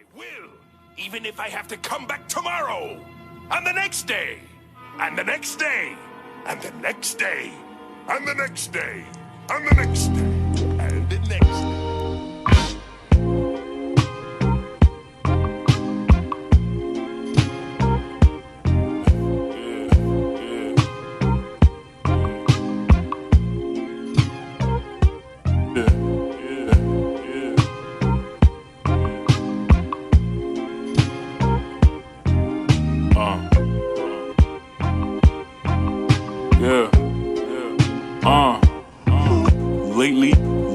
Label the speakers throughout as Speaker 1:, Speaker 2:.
Speaker 1: I will, even if I have to come back tomorrow, and the next day, and the next day, and the next day, and the next day, and the next day, and the next day.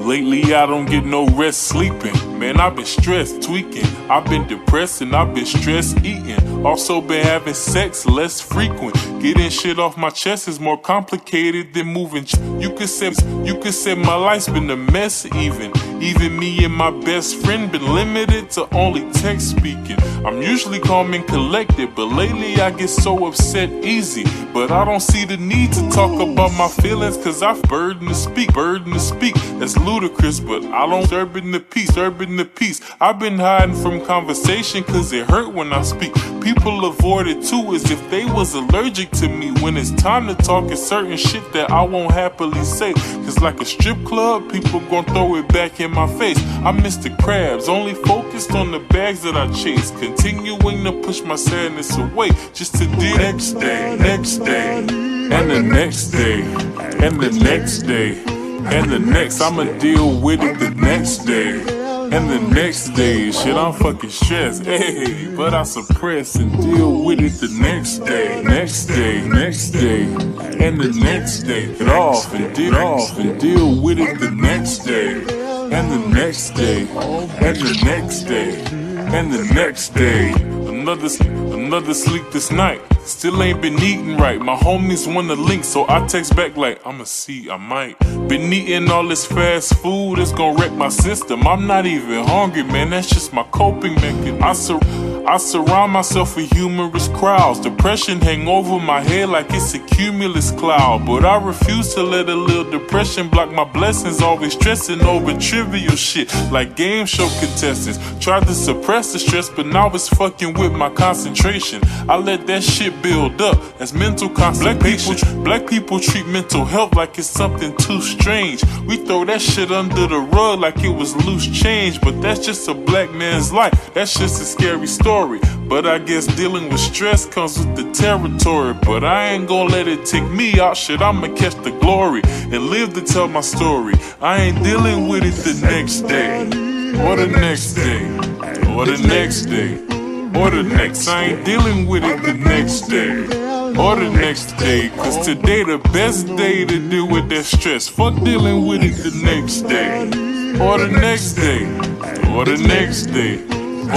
Speaker 1: Lately I don't get no rest sleeping. Man, I've been stressed, tweaking. I've been depressed and I've been stressed eating. Also been having sex less frequent. Getting shit off my chest is more complicated than moving. You could say my life's been a mess even. Even me and my best friend been limited to only text speaking. I'm usually calm and collected, but lately I get so upset easy. But I don't see the need to talk about my feelings, cause I've burden to speak. That's ludicrous, but I don't disturbing the peace. I've been hiding from conversation cause it hurt when I speak. People avoid it too as if they was allergic to me. When it's time to talk, it's certain shit that I won't happily say. Cause like a strip club, people gon' throw it back in my face. I miss the crabs, only focused on the bags that I chase. Continuing to push my sadness away, just to deal next day, and the next day, and the next day, and the next. I'ma deal with it the next day, and the next day. Shit, I'm fucking stressed, hey, but I suppress and deal with it the next day, and the next day. Get off and deal with it the next day, and the next day, and the next day, and the next day. Another sleepless night. Still ain't been eating right. My homies wanna link, so I text back like, I'ma see, I might. Been eating all this fast food, it's gon' wreck my system. I'm not even hungry, man, that's just my coping mechanism. I surround myself with humorous crowds. Depression hang over my head like it's a cumulus cloud. But I refuse to let a little depression block my blessings. Always stressing over trivial shit like game show contestants. Tried to suppress the stress, but now it's fucking with my concentration. I let that shit build up as mental constipation. Black people treat mental health like it's something too strange. We throw that shit under the rug like it was loose change. But that's just a black man's life, that's just a scary story. But I guess dealing with stress comes with the territory. But I ain't gon' let it take me out, shit, I'ma catch the glory and live to tell my story. I ain't dealing with it the next day, or the next day, or the next day, or the next. I ain't dealing with it the next day, or the next day, cause today the best day to deal with that stress. Fuck dealing with it the next day, or the next day, or the next day,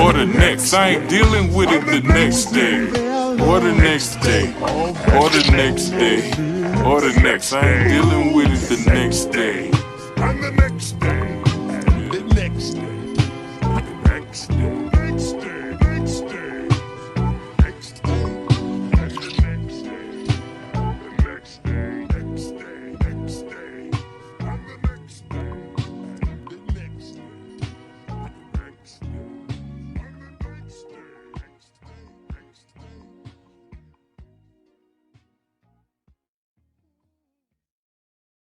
Speaker 1: or the next. I ain't dealing with it the next day, or the next day, or the next day, or the next. I ain't dealing with it the next day, and the next day, and the next day, and the next day.